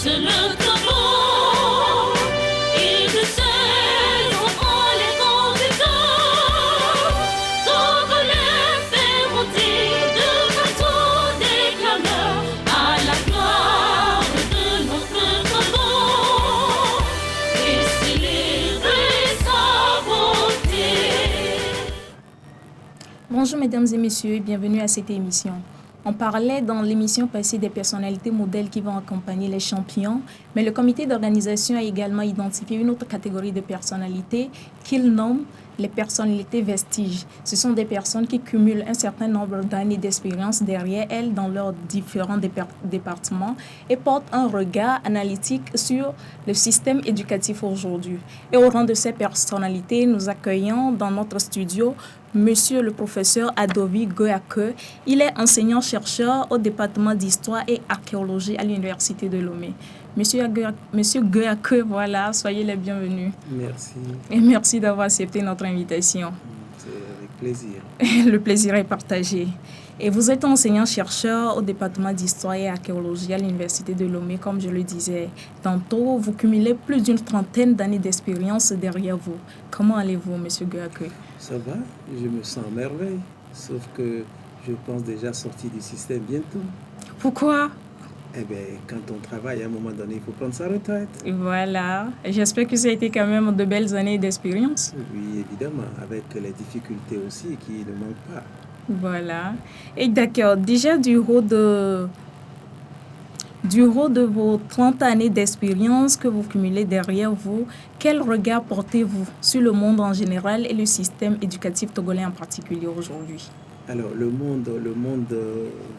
c'est le tambour. Et de scène, on les conducteurs. Togolais fait monter de partout des clameurs à la gloire de notre tambour. Et célébrer sa beauté. Bonjour mesdames et messieurs et bienvenue à cette émission. On parlait dans l'émission passée des personnalités modèles qui vont accompagner les champions, mais le comité d'organisation a également identifié une autre catégorie de personnalités qu'il nomme les personnalités vestiges. Ce sont des personnes qui cumulent un certain nombre d'années d'expérience derrière elles dans leurs différents départements et portent un regard analytique sur le système éducatif aujourd'hui. Et au rang de ces personnalités, nous accueillons dans notre studio Monsieur le professeur Adovi Goyake. Il est enseignant-chercheur au département d'histoire et archéologie à l'université de Lomé. Monsieur Goyake, voilà, soyez les bienvenus. Merci. Et merci d'avoir accepté notre invitation. C'est avec plaisir. Le plaisir est partagé. Et vous êtes enseignant-chercheur au département d'histoire et archéologie à l'université de Lomé, comme je le disais tantôt. Vous cumulez plus d'une trentaine d'années d'expérience derrière vous. Comment allez-vous, monsieur Goyake? Ça va, je me sens à merveille, sauf que je pense déjà sortir du système bientôt. Pourquoi? Eh bien, quand on travaille, à un moment donné, il faut prendre sa retraite. Voilà. J'espère que ça a été quand même de belles années d'expérience. Oui, évidemment, avec les difficultés aussi qui ne manquent pas. Voilà. Et d'accord, déjà du haut de vos 30 années d'expérience que vous cumulez derrière vous, quel regard portez-vous sur le monde en général et le système éducatif togolais en particulier aujourd'hui? Alors, le monde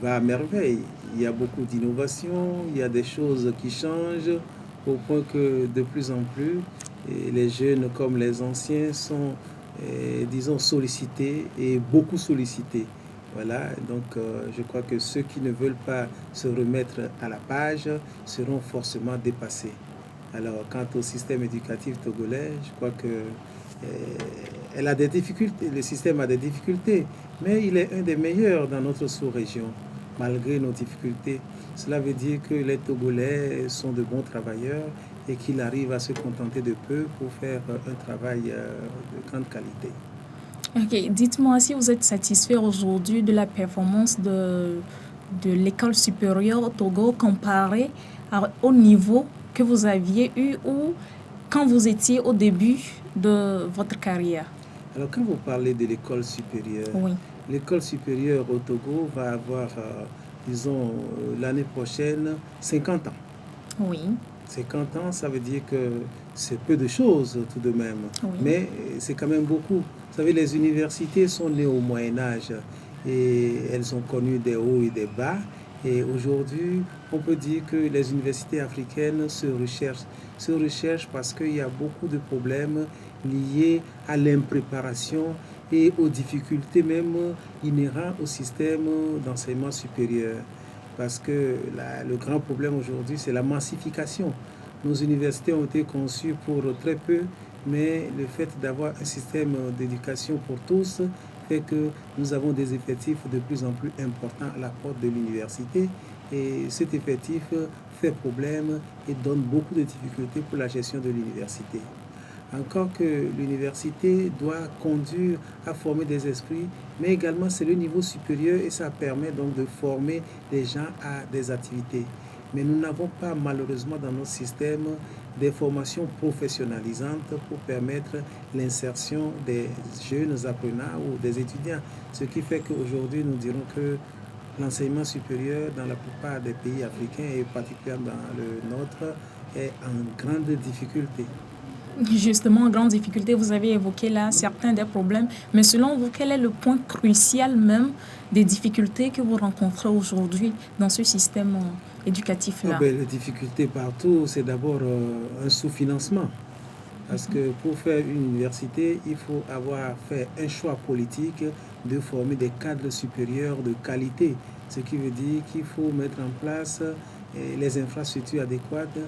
va à merveille. Il y a beaucoup d'innovations, il y a des choses qui changent au point que de plus en plus, les jeunes comme les anciens sont, disons, sollicités et beaucoup sollicités. Voilà, donc je crois que ceux qui ne veulent pas se remettre à la page seront forcément dépassés. Alors, quant au système éducatif togolais, je crois que elle a des difficultés, le système a des difficultés, mais il est un des meilleurs dans notre sous-région, malgré nos difficultés. Cela veut dire que les Togolais sont de bons travailleurs et qu'ils arrivent à se contenter de peu pour faire un travail de grande qualité. Ok, dites-moi si vous êtes satisfait aujourd'hui de la performance de l'école supérieure au Togo comparé au niveau que vous aviez eu ou quand vous étiez au début de votre carrière. Alors, quand vous parlez de l'école supérieure, Oui. L'école supérieure au Togo va avoir, disons, l'année prochaine, 50 ans. Oui. 50 ans, ça veut dire que c'est peu de choses tout de même, Oui. mais c'est quand même beaucoup. Vous savez, les universités sont nées au Moyen-Âge et elles ont connu des hauts et des bas. Et aujourd'hui, on peut dire que les universités africaines se recherchent parce qu'il y a beaucoup de problèmes liés à l'impréparation et aux difficultés même inhérentes au système d'enseignement supérieur. Parce que le grand problème aujourd'hui, c'est la massification. Nos universités ont été conçues pour très peu, mais le fait d'avoir un système d'éducation pour tous fait que nous avons des effectifs de plus en plus importants à la porte de l'université. Et cet effectif fait problème et donne beaucoup de difficultés pour la gestion de l'université. Encore que l'université doit conduire à former des esprits, mais également c'est le niveau supérieur et ça permet donc de former les gens à des activités. Mais nous n'avons pas malheureusement dans notre système des formations professionnalisantes pour permettre l'insertion des jeunes apprenants ou des étudiants. Ce qui fait qu'aujourd'hui nous dirons que l'enseignement supérieur dans la plupart des pays africains et particulièrement dans le nôtre est en grande difficulté. Justement, en grande difficulté, vous avez évoqué là certains des problèmes, mais selon vous, quel est le point crucial même des difficultés que vous rencontrez aujourd'hui dans ce système éducatif-là? Les difficultés partout, c'est d'abord un sous-financement. Parce que pour faire une université, il faut avoir fait un choix politique de former des cadres supérieurs de qualité. Ce qui veut dire qu'il faut mettre en place les infrastructures adéquates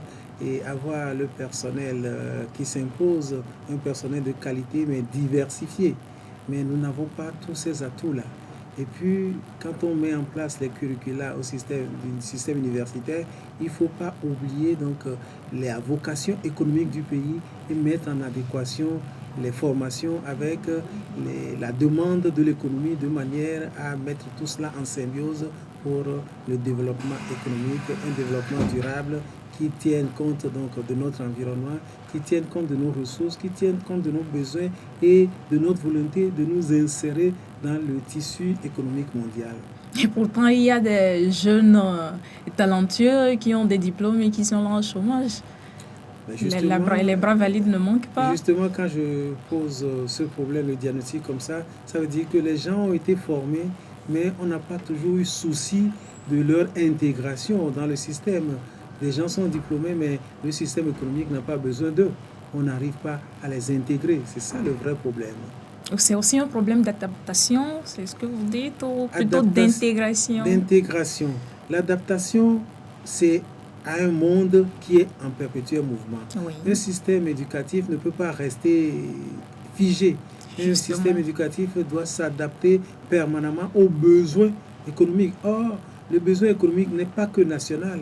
et avoir le personnel qui s'impose, un personnel de qualité mais diversifié. Mais nous n'avons pas tous ces atouts-là. Et puis, quand on met en place les curricula du système universitaire, il ne faut pas oublier donc, la vocation économique du pays et mettre en adéquation les formations avec la demande de l'économie de manière à mettre tout cela en symbiose pour le développement économique, un développement durable qui tienne compte donc, de notre environnement, qui tienne compte de nos ressources, qui tienne compte de nos besoins et de notre volonté de nous insérer dans le tissu économique mondial. Et pourtant, il y a des jeunes talentueux qui ont des diplômes et qui sont là au chômage. Les bras valides ne manquent pas. Justement, quand je pose ce problème, le diagnostic comme ça veut dire que les gens ont été formés, mais on n'a pas toujours eu souci de leur intégration dans le système. Les gens sont diplômés, mais le système économique n'a pas besoin d'eux. On n'arrive pas à les intégrer. C'est ça le vrai problème. C'est aussi un problème d'adaptation, c'est ce que vous dites, ou plutôt d'intégration? D'intégration. L'adaptation, c'est à un monde qui est en perpétuel mouvement. Oui. Un système éducatif ne peut pas rester figé. Un système éducatif doit s'adapter permanemment aux besoins économiques. Or, le besoin économique n'est pas que national.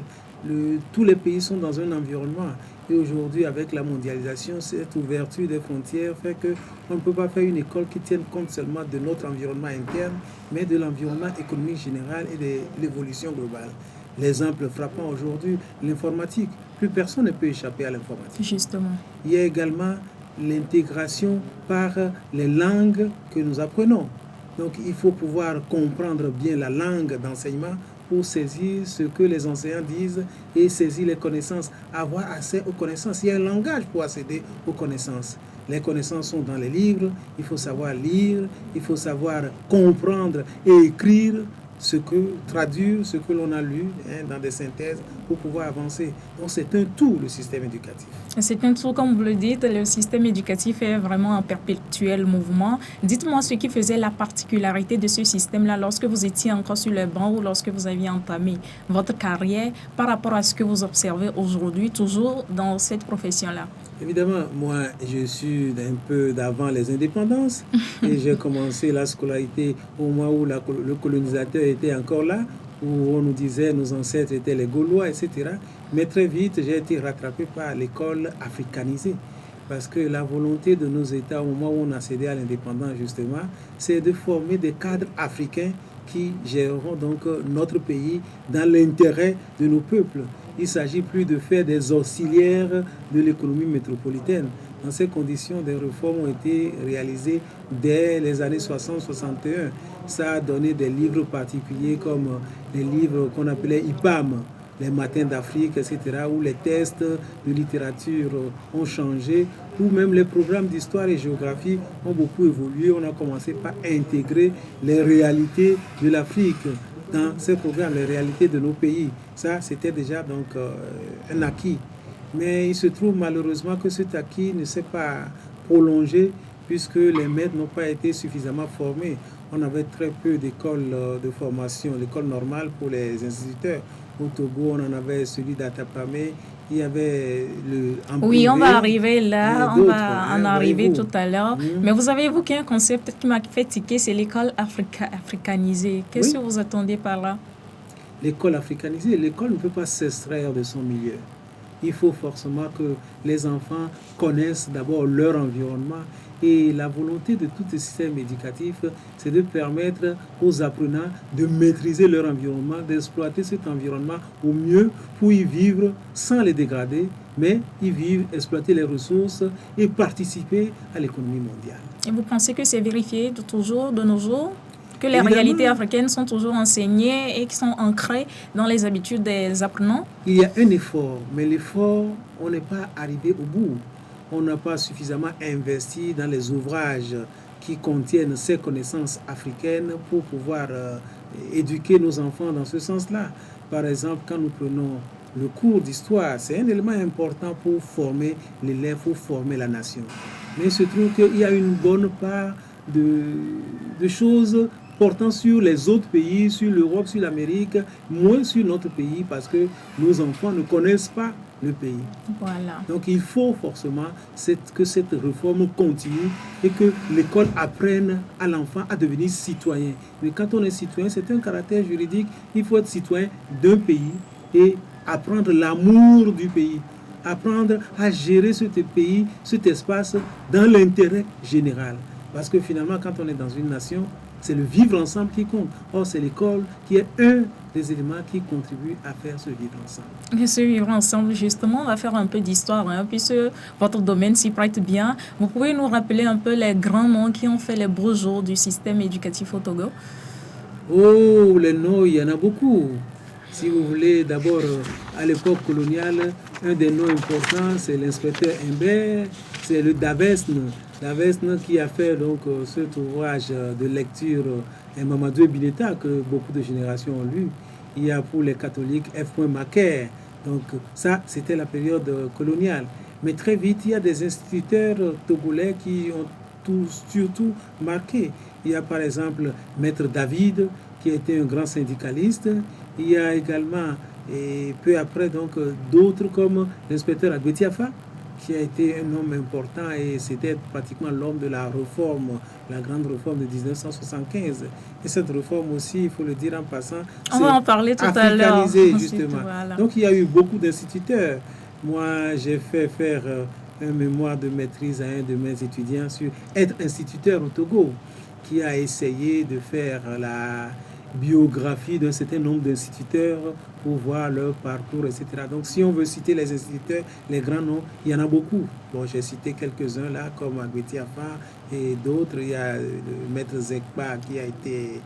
Tous les pays sont dans un environnement. Et aujourd'hui, avec la mondialisation, cette ouverture des frontières fait qu'on ne peut pas faire une école qui tienne compte seulement de notre environnement interne, mais de l'environnement économique général et de l'évolution globale. L'exemple frappant aujourd'hui, l'informatique. Plus personne ne peut échapper à l'informatique. Justement. Il y a également l'intégration par les langues que nous apprenons. Donc, il faut pouvoir comprendre bien la langue d'enseignement pour saisir ce que les enseignants disent et saisir les connaissances, avoir accès aux connaissances. Il y a un langage pour accéder aux connaissances. Les connaissances sont dans les livres, il faut savoir lire, il faut savoir comprendre et écrire traduire ce que l'on a lu dans des synthèses pour pouvoir avancer. Donc c'est un tout, le système éducatif. C'est un tout, comme vous le dites, le système éducatif est vraiment en perpétuel mouvement. Dites-moi ce qui faisait la particularité de ce système-là lorsque vous étiez encore sur le banc ou lorsque vous aviez entamé votre carrière par rapport à ce que vous observez aujourd'hui, toujours dans cette profession-là. Évidemment, moi, je suis un peu d'avant les indépendances et j'ai commencé la scolarité au moment où le colonisateur était encore là, où on nous disait nos ancêtres étaient les Gaulois, etc. Mais très vite, j'ai été rattrapé par l'école africanisée. Parce que la volonté de nos États, au moment où on a cédé à l'indépendance, justement, c'est de former des cadres africains qui géreront donc notre pays dans l'intérêt de nos peuples. Il ne s'agit plus de faire des auxiliaires de l'économie métropolitaine. Dans ces conditions, des réformes ont été réalisées dès les années 60-61. Ça a donné des livres particuliers comme les livres qu'on appelait IPAM, les Matins d'Afrique, etc., où les tests de littérature ont changé, où même les programmes d'histoire et géographie ont beaucoup évolué. On a commencé par intégrer les réalités de l'Afrique dans ces programmes, les réalités de nos pays. Ça, c'était déjà donc un acquis. Mais il se trouve malheureusement que cet acquis ne s'est pas prolongé puisque les maîtres n'ont pas été suffisamment formés. On avait très peu d'écoles de formation, l'école normale pour les instituteurs. Au Togo, on en avait celui d'Atapamé. Il y avait oui, privé, on va arriver là, on va en arriver tout à l'heure. Mais vous avez évoqué un concept qui m'a fait tiquer, c'est l'école africanisée. Qu'est-ce que vous attendez par là? L'école africanisée, l'école ne peut pas s'extraire de son milieu. Il faut forcément que les enfants connaissent d'abord leur environnement. Et la volonté de tout le système éducatif, c'est de permettre aux apprenants de maîtriser leur environnement, d'exploiter cet environnement au mieux pour y vivre sans les dégrader, mais y vivre, exploiter les ressources et participer à l'économie mondiale. Et vous pensez que c'est vérifié de nos jours? Que les réalités africaines sont toujours enseignées et qui sont ancrées dans les habitudes des apprenants? Il y a un effort, mais l'effort, on n'est pas arrivé au bout. On n'a pas suffisamment investi dans les ouvrages qui contiennent ces connaissances africaines pour pouvoir éduquer nos enfants dans ce sens-là. Par exemple, quand nous prenons le cours d'histoire, c'est un élément important pour former l'élève, pour former la nation. Mais il se trouve qu'il y a une bonne part de choses portant sur les autres pays, sur l'Europe, sur l'Amérique, moins sur notre pays parce que nos enfants ne connaissent pas le pays. Voilà. Donc il faut forcément que cette réforme continue et que l'école apprenne à l'enfant à devenir citoyen. Mais quand on est citoyen, c'est un caractère juridique. Il faut être citoyen d'un pays et apprendre l'amour du pays, apprendre à gérer ce pays, cet espace dans l'intérêt général. Parce que finalement, quand on est dans une nation, c'est le vivre ensemble qui compte. Or, c'est l'école qui est un des éléments qui contribuent à faire ce vivre ensemble. Et ce vivre ensemble, justement, on va faire un peu d'histoire, puisque votre domaine s'y prête bien. Vous pouvez nous rappeler un peu les grands noms qui ont fait les beaux jours du système éducatif au Togo? Oh, les noms, il y en a beaucoup. Si vous voulez, d'abord, à l'époque coloniale, un des noms importants, c'est l'inspecteur Imbert, c'est le Davesne. Davesne qui a fait donc cet ouvrage de lecture Mamadou Bineta que beaucoup de générations ont lu. Il y a pour les catholiques F. Macaire. Donc ça, c'était la période coloniale. Mais très vite, il y a des instituteurs togolais qui ont surtout marqué. Il y a par exemple Maître David, qui a été un grand syndicaliste. Il y a également, et peu après, donc d'autres comme l'inspecteur Agbetiafa, qui a été un homme important et c'était pratiquement l'homme de la réforme, la grande réforme de 1975. Et cette réforme aussi, il faut le dire en passant, on va en parler tout à l'heure. Justement. Voilà. Donc il y a eu beaucoup d'instituteurs. Moi, j'ai fait faire un mémoire de maîtrise à un de mes étudiants sur être instituteur au Togo, qui a essayé de faire la biographie d'un certain nombre d'instituteurs pour voir leur parcours, etc. Donc, si on veut citer les instituteurs, les grands noms, il y en a beaucoup. Bon, j'ai cité quelques-uns là, comme Agbetiafa et d'autres. Il y a le maître Zekpa qui a été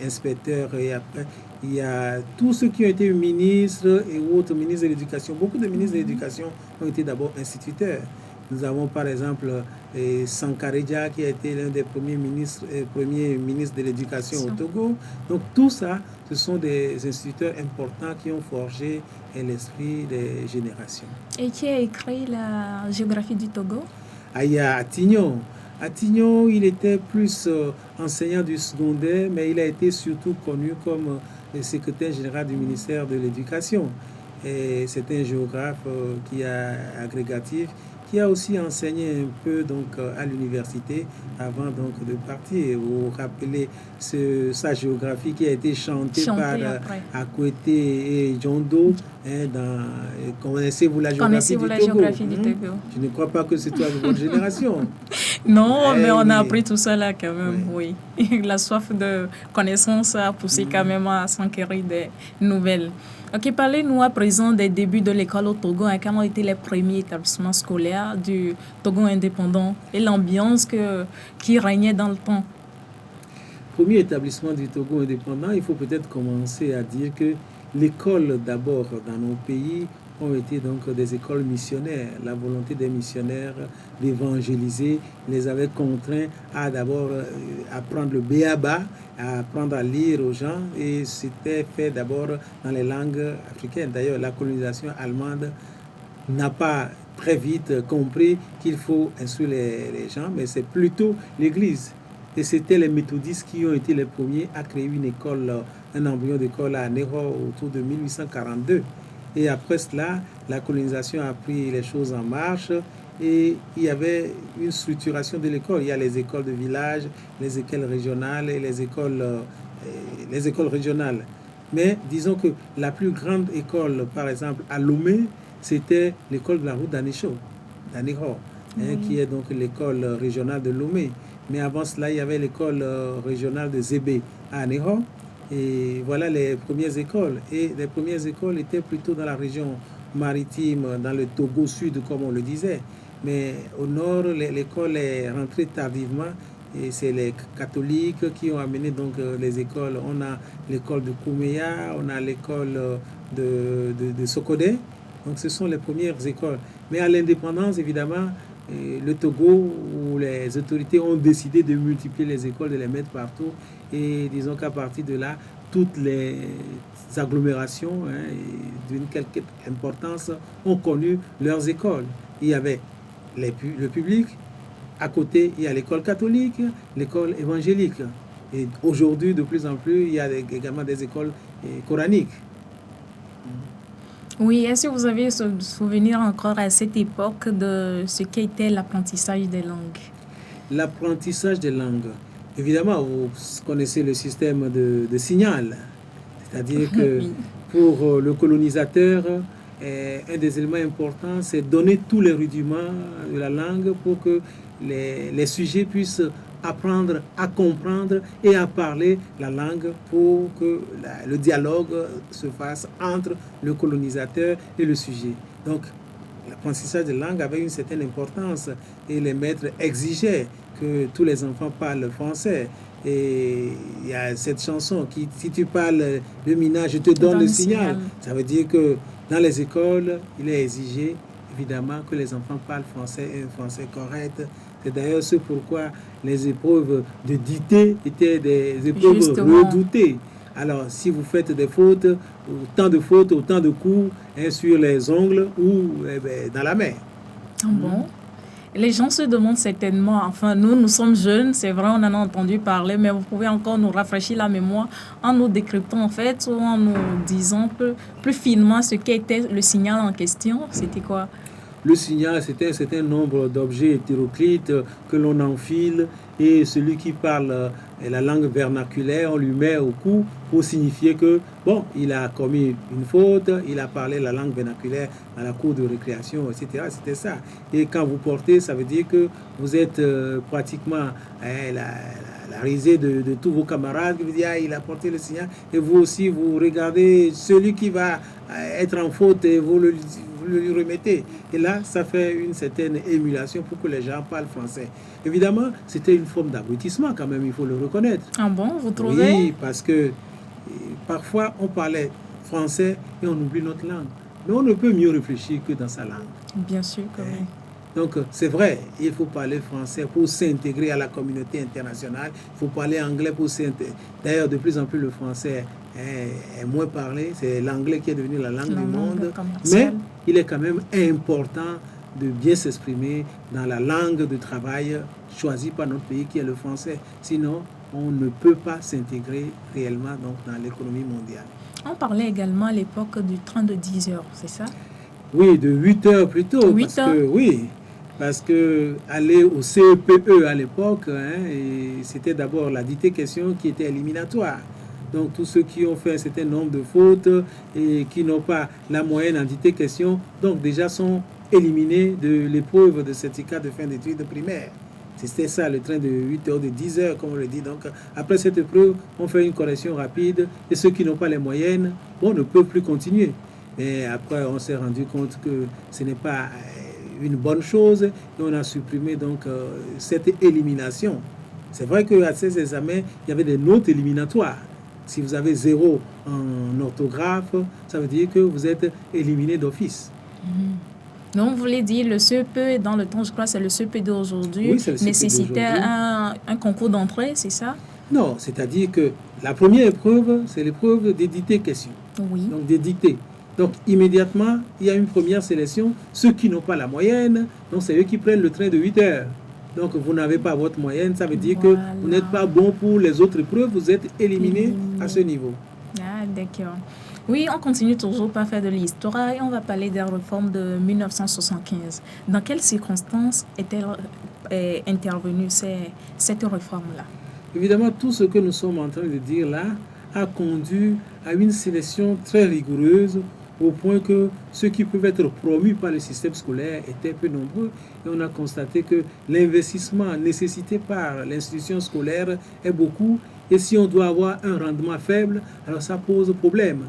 inspecteur et après, il y a tous ceux qui ont été ministres et autres ministres de l'éducation. Beaucoup de ministres de l'éducation ont été d'abord instituteurs. Nous avons par exemple Sankareja qui a été l'un des premiers ministres de l'éducation au Togo. Donc tout ça, ce sont des instituteurs importants qui ont forgé l'esprit des générations. Et qui a écrit la géographie du Togo? Il y a Attignon. Attignon, il était plus enseignant du secondaire, mais il a été surtout connu comme le secrétaire général du ministère de l'Éducation. Et c'est un géographe qui a agrégatif, qui a aussi enseigné un peu donc, à l'université avant donc, de partir. Vous vous rappelez sa géographie qui a été chantée par Akwete et Djondo. Connaissez-vous la géographie du Togo? Je ne crois pas que c'est toi de votre génération. Non, mais on a appris tout ça là quand même, oui. La soif de connaissance a poussé quand même à s'enquérir des nouvelles. Ok, parlez-nous à présent des débuts de l'école au Togo, comment ont été les premiers établissements scolaires du Togo indépendant et l'ambiance qui régnait dans le temps. Premier établissement du Togo indépendant, il faut peut-être commencer à dire que l'école d'abord dans nos pays ont été donc des écoles missionnaires. La volonté des missionnaires d'évangéliser les avait contraints à d'abord apprendre le béaba, à apprendre à lire aux gens, et c'était fait d'abord dans les langues africaines. D'ailleurs, la colonisation allemande n'a pas très vite compris qu'il faut instruire les gens, mais c'est plutôt l'Église. Et c'était les méthodistes qui ont été les premiers à créer une école, un embryon d'école à Nero autour de 1842. Et après cela, la colonisation a pris les choses en marche et il y avait une structuration de l'école. Il y a les écoles de village, les écoles régionales et les écoles régionales. Mais disons que la plus grande école, par exemple, à Lomé, c'était l'école de la route d'Anero, qui est donc l'école régionale de Lomé. Mais avant cela, il y avait l'école régionale de Zébé à Anero. Et voilà les premières écoles. Et les premières écoles étaient plutôt dans la région maritime, dans le Togo Sud, comme on le disait. Mais au nord, l'école est rentrée tardivement. Et c'est les catholiques qui ont amené donc les écoles. On a l'école de Kouméa, on a l'école de Sokodé. Donc ce sont les premières écoles. Mais à l'indépendance, évidemment, le Togo, où les autorités ont décidé de multiplier les écoles, de les mettre partout. Et disons qu'à partir de là, toutes les agglomérations d'une quelque importance ont connu leurs écoles. Il y avait le public, à côté il y a l'école catholique, l'école évangélique. Et aujourd'hui, de plus en plus, il y a également des écoles coraniques. Oui, est-ce que vous avez souvenir encore à cette époque de ce qu'était l'apprentissage des langues? L'apprentissage des langues. Évidemment, vous connaissez le système de signal. C'est-à-dire que Oui. pour le colonisateur, un des éléments importants, c'est donner tous les rudiments de la langue pour que les sujets puissent apprendre à comprendre et à parler la langue pour que le dialogue se fasse entre le colonisateur et le sujet. Donc, l'apprentissage de langue avait une certaine importance et les maîtres exigeaient que tous les enfants parlent français. Et il y a cette chanson qui, si tu parles le mina, je te donne le signal. Ça veut dire que dans les écoles, il est exigé évidemment que les enfants parlent français et un français correct. C'est d'ailleurs ce pourquoi les épreuves de dictée étaient des épreuves redoutées. Alors, si vous faites des fautes, autant de fautes, autant de coups sur les ongles ou dans la main. Ah bon? Les gens se demandent certainement, enfin nous sommes jeunes, c'est vrai, on en a entendu parler, mais vous pouvez encore nous rafraîchir la mémoire en nous décryptant en fait, ou en nous disant plus finement ce qu'était le signal en question. C'était quoi? Le signal, c'était un certain nombre d'objets hétéroclites que l'on enfile et celui qui parle la langue vernaculaire, on lui met au cou pour signifier que, bon, il a commis une faute, il a parlé la langue vernaculaire à la cour de récréation, etc. C'était ça. Et quand vous portez, ça veut dire que vous êtes pratiquement la risée de tous vos camarades qui vous disent, ah, il a porté le signal. Et vous aussi, vous regardez celui qui va être en faute et vous lui remettez. Et là, ça fait une certaine émulation pour que les gens parlent français. Évidemment, c'était une forme d'abrutissement quand même, il faut le reconnaître. Ah bon, vous trouvez? Oui, parce que parfois, on parlait français et on oublie notre langue. Mais on ne peut mieux réfléchir que dans sa langue. Bien sûr que oui. Donc, c'est vrai, il faut parler français pour s'intégrer à la communauté internationale. Il faut parler anglais pour s'intégrer. D'ailleurs, de plus en plus, le français est moins parlé. C'est l'anglais qui est devenu la langue du monde. Mais il est quand même important de bien s'exprimer dans la langue de travail choisie par notre pays, qui est le français. Sinon, on ne peut pas s'intégrer réellement donc, dans l'économie mondiale. On parlait également à l'époque du train de 10 heures, c'est ça? Oui, de 8 heures plutôt. 8 heures. Oui. Parce que aller au CEPE à l'époque, c'était d'abord la dictée question qui était éliminatoire. Donc tous ceux qui ont fait un certain nombre de fautes et qui n'ont pas la moyenne en dictée question, donc déjà sont éliminés de l'épreuve de certificat de fin d'études primaires. C'était ça, le train de 8 heures, de 10 heures, comme on le dit. Donc après cette épreuve, on fait une correction rapide et ceux qui n'ont pas les moyennes, bon, ne peuvent plus continuer. Mais après, on s'est rendu compte que ce n'est pas une bonne chose et on a supprimé donc cette élimination. C'est vrai qu'à ces examens, il y avait des notes éliminatoires. Si vous avez 0 en orthographe, ça veut dire que vous êtes éliminé d'office. Donc, vous voulez dire le CEP, dans le temps, je crois, c'est le CEP d'aujourd'hui, oui, nécessitait un concours d'entrée, c'est ça? Non, c'est-à-dire que la première épreuve, c'est l'épreuve des dictées questions. Oui. Donc, des dictées. Donc, immédiatement, il y a une première sélection. Ceux qui n'ont pas la moyenne, donc c'est eux qui prennent le train de 8 heures. Donc, vous n'avez pas votre moyenne, ça veut dire que vous n'êtes pas bon pour les autres épreuves, vous êtes éliminé à ce niveau. Ah, d'accord. Oui, on continue toujours par faire de l'histoire et on va parler des réformes de 1975. Dans quelles circonstances est-elle intervenue cette réforme-là? Évidemment, tout ce que nous sommes en train de dire là a conduit à une sélection très rigoureuse au point que ceux qui peuvent être promus par le système scolaire étaient peu nombreux. Et on a constaté que l'investissement nécessité par l'institution scolaire est beaucoup. Et si on doit avoir un rendement faible, alors ça pose problème.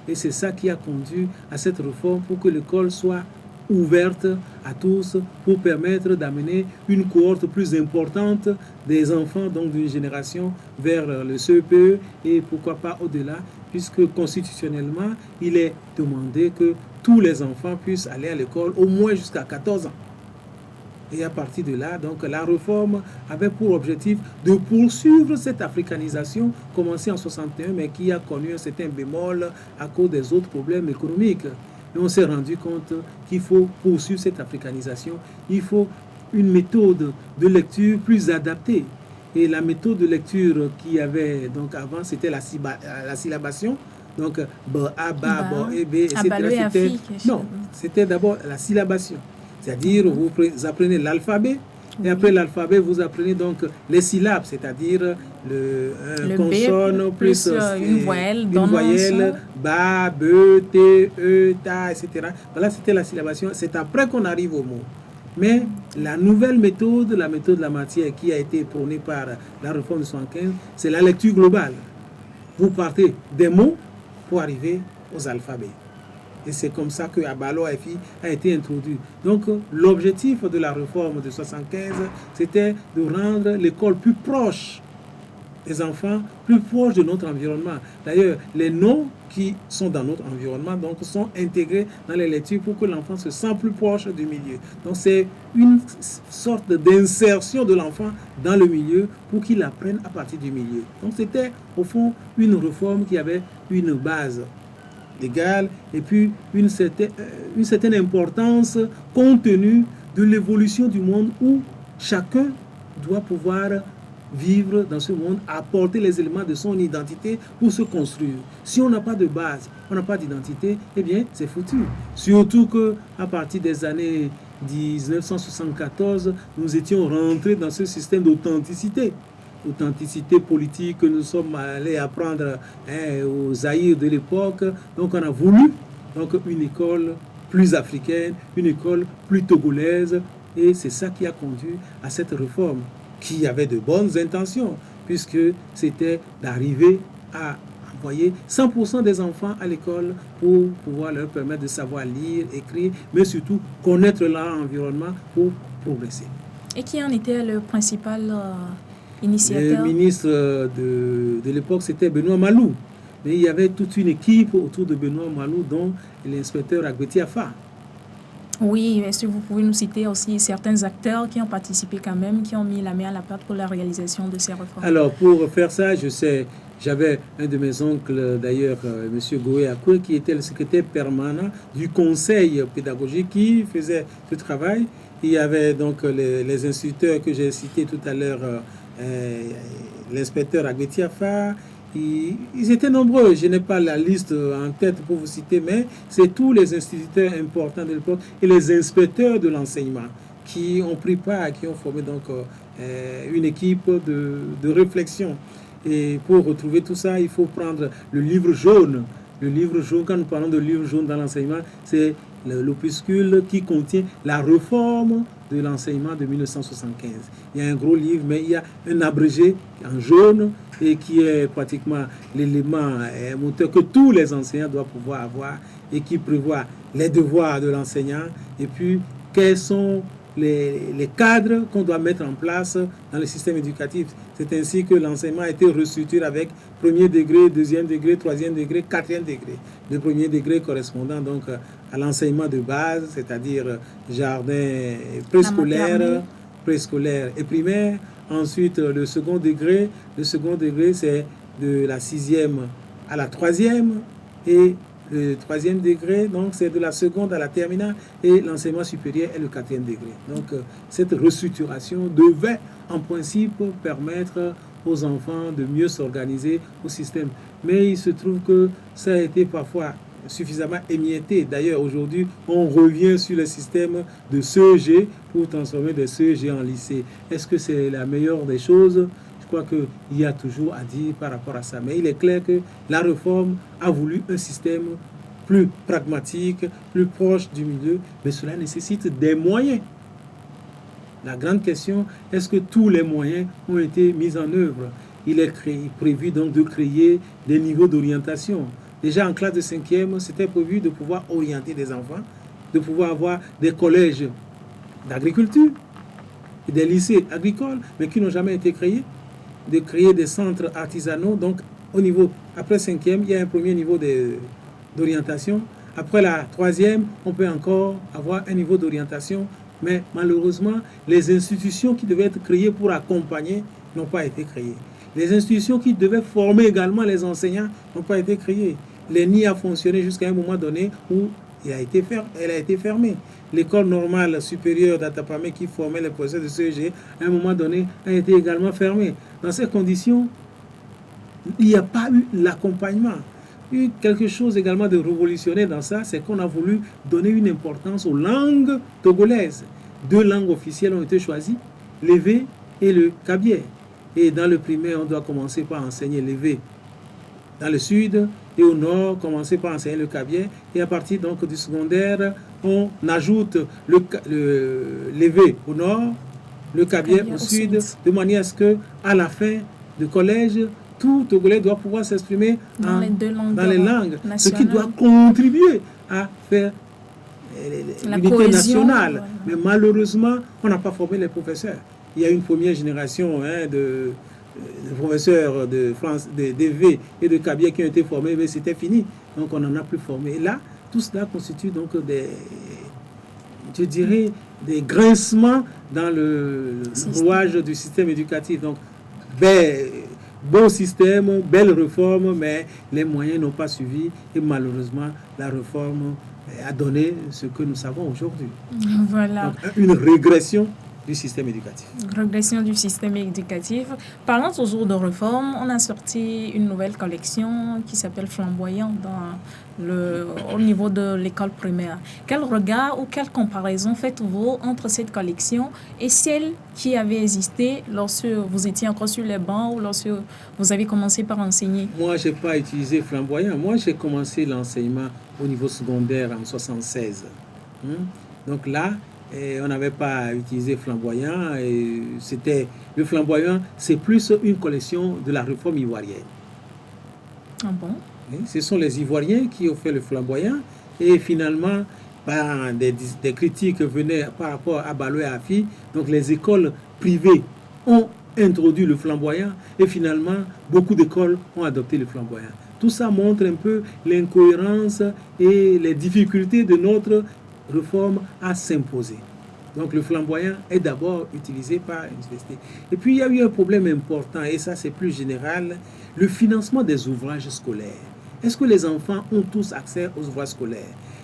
Et c'est ça qui a conduit à cette réforme pour que l'école soit ouverte à tous, pour permettre d'amener une cohorte plus importante des enfants donc d'une génération vers le CEPE et pourquoi pas au-delà, puisque constitutionnellement, il est demandé que tous les enfants puissent aller à l'école au moins jusqu'à 14 ans. Et à partir de là, donc, la réforme avait pour objectif de poursuivre cette africanisation commencée en 61, mais qui a connu un certain bémol à cause des autres problèmes économiques. Et on s'est rendu compte qu'il faut poursuivre cette africanisation. Il faut une méthode de lecture plus adaptée. Et la méthode de lecture qu'il y avait donc avant, c'était la syllabation. Donc, ba, a, ba, bo, e, b, etc. Non, c'était d'abord la syllabation. C'est-à-dire, vous apprenez l'alphabet. Et après l'alphabet, vous apprenez donc les syllabes, c'est-à-dire le consonne plus une voyelle, ba, be, te, e, ta, etc. Voilà, c'était la syllabation. C'est après qu'on arrive au mot. Mais la nouvelle méthode, la méthode de la matière qui a été prônée par la réforme de 1975, c'est la lecture globale. Vous partez des mots pour arriver aux alphabets. Et c'est comme ça que Abalo FI a été introduit. Donc, l'objectif de la réforme de 1975, c'était de rendre l'école plus proche des enfants, plus proche de notre environnement. D'ailleurs, les noms qui sont dans notre environnement donc, sont intégrés dans les lectures pour que l'enfant se sente plus proche du milieu. Donc, c'est une sorte d'insertion de l'enfant dans le milieu pour qu'il apprenne à partir du milieu. Donc, c'était au fond une réforme qui avait une base légale et puis une certaine importance compte tenu de l'évolution du monde où chacun doit pouvoir vivre dans ce monde, apporter les éléments de son identité pour se construire. Si on n'a pas de base, on n'a pas d'identité, eh bien c'est foutu. Surtout qu'à partir des années 1974, nous étions rentrés dans ce système d'authenticité. Authenticité politique que nous sommes allés apprendre aux Zaïre de l'époque. Donc on a voulu une école plus africaine, une école plus togolaise, et c'est ça qui a conduit à cette réforme qui avait de bonnes intentions, puisque c'était d'arriver à envoyer 100% des enfants à l'école pour pouvoir leur permettre de savoir lire, écrire, mais surtout connaître leur environnement pour progresser. Et qui en était le principal initiateur? Le ministre de l'époque, c'était Benoît Malou. Mais il y avait toute une équipe autour de Benoît Malou, dont l'inspecteur Agbeti Afa. Oui, est-ce que vous pouvez nous citer aussi certains acteurs qui ont participé quand même, qui ont mis la main à la pâte pour la réalisation de ces réformes? Alors, pour faire ça, j'avais un de mes oncles, d'ailleurs, M. Goé Akoué, qui était le secrétaire permanent du conseil pédagogique qui faisait ce travail. Il y avait donc les instituteurs que j'ai cités tout à l'heure, l'inspecteur Agbeti Afa. Ils étaient nombreux, je n'ai pas la liste en tête pour vous citer, mais c'est tous les instituteurs importants de l'époque et les inspecteurs de l'enseignement qui ont pris part, qui ont formé donc une équipe de réflexion. Et pour retrouver tout ça, il faut prendre le livre jaune. Le livre jaune, quand nous parlons de livre jaune dans l'enseignement, c'est l'opuscule qui contient la réforme de l'enseignement de 1975. Il y a un gros livre, mais il y a un abrégé en jaune et qui est pratiquement l'élément moteur que tous les enseignants doivent pouvoir avoir et qui prévoit les devoirs de l'enseignant et puis quels sont les cadres qu'on doit mettre en place dans le système éducatif. C'est ainsi que l'enseignement a été restructuré avec premier degré, deuxième degré, troisième degré, quatrième degré. Le premier degré correspondant donc à l'enseignement de base, c'est-à-dire jardin préscolaire et primaire. Ensuite, le second degré, c'est de la 6e à la 3e et le 3e degré, donc c'est de la seconde à la terminale et l'enseignement supérieur est le 4e degré. Donc cette restructuration devait en principe permettre aux enfants de mieux s'organiser au système. Mais il se trouve que ça a été parfois suffisamment émietté. D'ailleurs, aujourd'hui, on revient sur le système de CEG pour transformer des CEG en lycée. Est-ce que c'est la meilleure des choses? Je crois qu'il y a toujours à dire par rapport à ça. Mais il est clair que la réforme a voulu un système plus pragmatique, plus proche du milieu, mais cela nécessite des moyens. La grande question, est-ce que tous les moyens ont été mis en œuvre? Il est prévu donc de créer des niveaux d'orientation. Déjà en classe de 5e, c'était prévu de pouvoir orienter des enfants, de pouvoir avoir des collèges d'agriculture et des lycées agricoles, mais qui n'ont jamais été créés, de créer des centres artisanaux. Donc au niveau, après 5e, il y a un premier niveau d'orientation. Après la 3e, on peut encore avoir un niveau d'orientation, mais malheureusement, les institutions qui devaient être créées pour accompagner n'ont pas été créées. Les institutions qui devaient former également les enseignants n'ont pas été créées. L'ENI a fonctionné jusqu'à un moment donné où elle a été fermée. L'école normale supérieure d'Atapamé qui formait les professeurs de CEG, à un moment donné, a été également fermée. Dans ces conditions, il n'y a pas eu l'accompagnement. Il y a eu quelque chose également de révolutionnaire dans ça, c'est qu'on a voulu donner une importance aux langues togolaises. 2 langues officielles ont été choisies, l'évé et le kabyé. Et dans le primaire, on doit commencer par enseigner l'évé. Dans le sud et au nord, commencer par enseigner le kabyé. Et à partir donc du secondaire, on ajoute l'évé au nord, le kabyé au sud, de manière à ce qu'à la fin du collège, tout Togolais doit pouvoir s'exprimer dans les langues, ce qui doit contribuer à faire l'unité nationale. Mais malheureusement, on n'a pas formé les professeurs. Il y a une première génération de professeurs de France, d'EV et de kabyé qui ont été formés, mais c'était fini. Donc on n'en a plus formé. Et là, tout cela constitue donc des grincements dans le rouage du système éducatif. Donc, bon système, belle réforme, mais les moyens n'ont pas suivi et malheureusement, la réforme a donné ce que nous savons aujourd'hui. Voilà. Donc, une régression du système éducatif. Régression du système éducatif. Parlant toujours de réforme, on a sorti une nouvelle collection qui s'appelle Flamboyant au niveau de l'école primaire. Quel regard ou quelle comparaison faites-vous entre cette collection et celle qui avait existé lorsque vous étiez encore sur les bancs ou lorsque vous avez commencé par enseigner? Moi, je n'ai pas utilisé Flamboyant. Moi, j'ai commencé l'enseignement au niveau secondaire en 1976. Donc là, on n'avait pas utilisé Flamboyant. Et le Flamboyant, c'est plus une collection de la réforme ivoirienne. Ah bon? Ce sont les Ivoiriens qui ont fait le Flamboyant. Et finalement, par des critiques venaient par rapport à Baloé et Afi, donc les écoles privées ont introduit le Flamboyant. Et finalement, beaucoup d'écoles ont adopté le Flamboyant. Tout ça montre un peu l'incohérence et les difficultés de notre réforme à s'imposer. Donc le Flamboyant est d'abord utilisé par l'université. Et puis il y a eu un problème important, et ça c'est plus général, le financement des ouvrages scolaires. Est-ce que les enfants ont tous accès aux ouvrages scolaires?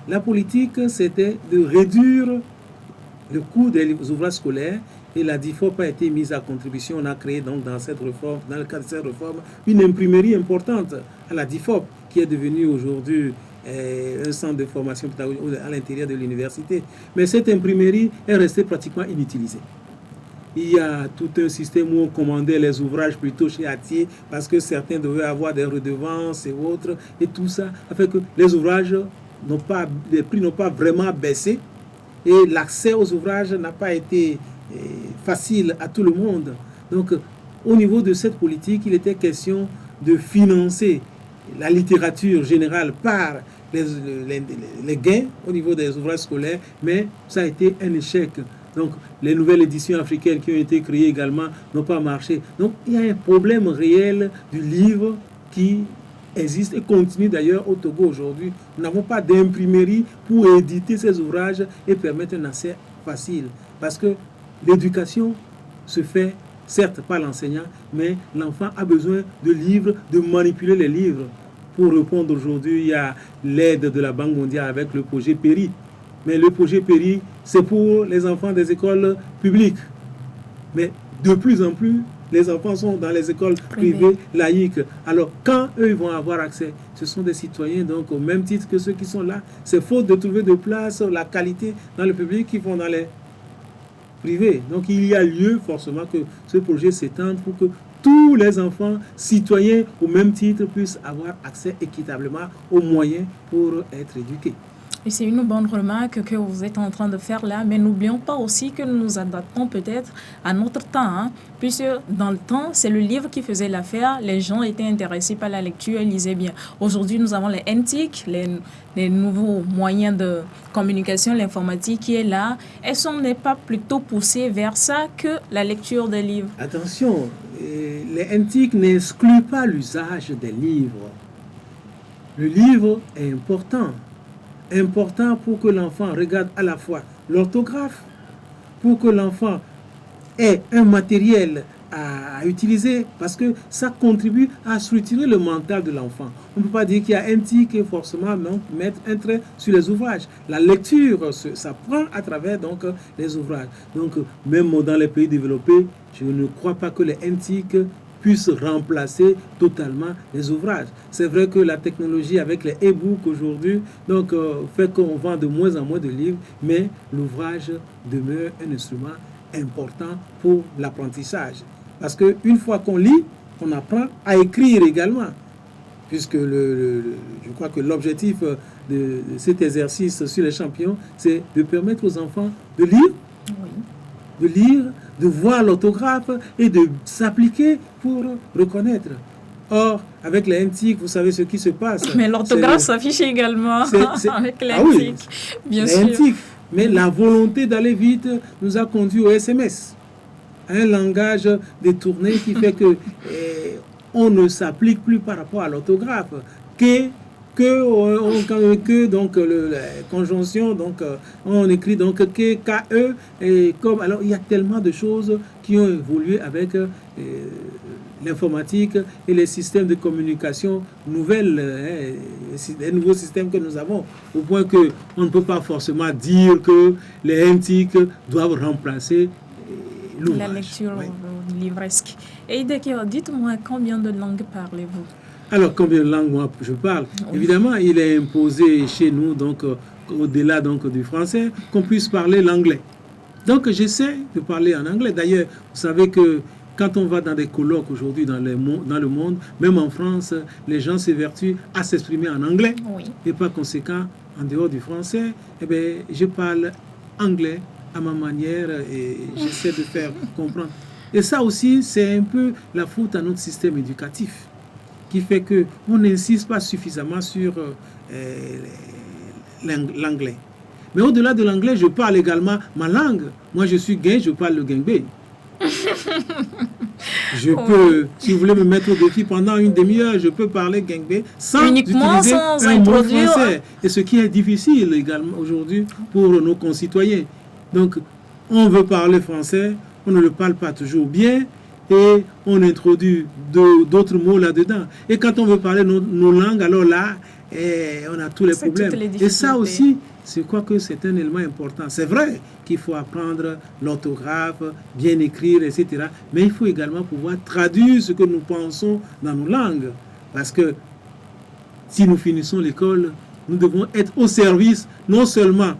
La politique, c'était de réduire le coût des ouvrages scolaires, et la DIFOP a été mise à contribution. On a créé donc dans le cadre de cette réforme, une imprimerie importante à la DIFOP, qui est devenue aujourd'hui un centre de formation pédagogique à l'intérieur de l'université. Mais cette imprimerie est restée pratiquement inutilisée. Il y a tout un système où on commandait les ouvrages plutôt chez Atier parce que certains devaient avoir des redevances et autres. Et tout ça a fait que les ouvrages les prix n'ont pas vraiment baissé et l'accès aux ouvrages n'a pas été facile à tout le monde. Donc, au niveau de cette politique, il était question de financer la littérature générale par les gains au niveau des ouvrages scolaires, mais ça a été un échec. Donc, les nouvelles éditions africaines qui ont été créées également n'ont pas marché. Donc, il y a un problème réel du livre qui existe et continue d'ailleurs au Togo aujourd'hui. Nous n'avons pas d'imprimerie pour éditer ces ouvrages et permettre un accès facile. Parce que l'éducation se fait, certes, par l'enseignant, mais l'enfant a besoin de livres, de manipuler les livres. Pour répondre aujourd'hui, il y a l'aide de la Banque mondiale avec le projet PERI. Mais le projet PERI, c'est pour les enfants des écoles publiques. Mais de plus en plus, les enfants sont dans les écoles privées laïques. Alors, quand eux vont avoir accès, ce sont des citoyens, donc au même titre que ceux qui sont là. C'est faute de trouver de place, la qualité dans le public qui vont dans les privés. Donc, il y a lieu forcément que ce projet s'étende pour que tous les enfants citoyens au même titre puissent avoir accès équitablement aux moyens pour être éduqués. Et c'est une bonne remarque que vous êtes en train de faire là, mais n'oublions pas aussi que nous nous adaptons peut-être à notre temps, puisque dans le temps, c'est le livre qui faisait l'affaire, les gens étaient intéressés par la lecture et lisaient bien. Aujourd'hui, nous avons les NTIC, les nouveaux moyens de communication, l'informatique qui est là. Est-ce qu'on n'est pas plutôt poussé vers ça que la lecture des livres? Attention, les NTIC n'excluent pas l'usage des livres. Le livre est important pour que l'enfant regarde à la fois l'orthographe, pour que l'enfant ait un matériel à utiliser parce que ça contribue à structurer le mental de l'enfant. On ne peut pas dire qu'il y a un tic et forcément donc, mettre un trait sur les ouvrages. La lecture s'apprend à travers donc, les ouvrages. Donc, même dans les pays développés, je ne crois pas que les NTIC puissent remplacer totalement les ouvrages. C'est vrai que la technologie avec les e-books aujourd'hui donc, fait qu'on vend de moins en moins de livres, mais l'ouvrage demeure un instrument important pour l'apprentissage. Parce qu'une fois qu'on lit, on apprend à écrire également. Puisque je crois que l'objectif de cet exercice sur les champions, c'est de permettre aux enfants de lire, de voir l'autographe et de s'appliquer pour reconnaître. Or, avec les NTIC, vous savez ce qui se passe. Mais l'orthographe s'affiche également avec les NTIC, bien sûr. NTIC. Mais la volonté d'aller vite nous a conduit au SMS. Un langage détourné qui fait que on ne s'applique plus par rapport à l'orthographe. Donc la conjonction, donc on écrit donc que, et comme alors il y a tellement de choses qui ont évolué avec l'informatique et les systèmes de communication nouvelles, les nouveaux systèmes que nous avons, au point que on ne peut pas forcément dire que les NTIC doivent remplacer la lecture livresque. Et dites-moi, combien de langues parlez-vous? Alors, combien de langues moi je parle? Oui. Évidemment, il est imposé chez nous, donc au-delà donc du français, qu'on puisse parler l'anglais. Donc, j'essaie de parler en anglais. D'ailleurs, vous savez que quand on va dans des colloques aujourd'hui dans le monde, même en France, les gens s'évertuent à s'exprimer en anglais. Oui. Et par conséquent, en dehors du français, eh bien, je parle anglais à ma manière et j'essaie de faire comprendre. Et ça aussi, c'est un peu la faute à notre système éducatif qui fait qu'on n'insiste pas suffisamment sur l'anglais. Mais au-delà de l'anglais, je parle également ma langue. Moi, je suis gay, je parle le guingbé. Je peux, si vous voulez me mettre au défi pendant une demi-heure, je peux parler guingbé sans utiliser un mot français. Et ce qui est difficile également aujourd'hui pour nos concitoyens. Donc, on veut parler français, on ne le parle pas toujours bien et on introduit d'autres mots là-dedans. Et quand on veut parler nos langues, alors là, on a tous les problèmes. Et ça aussi, je crois que c'est un élément important. C'est vrai qu'il faut apprendre l'orthographe, bien écrire, etc. Mais il faut également pouvoir traduire ce que nous pensons dans nos langues. Parce que si nous finissons l'école, nous devons être au service non seulement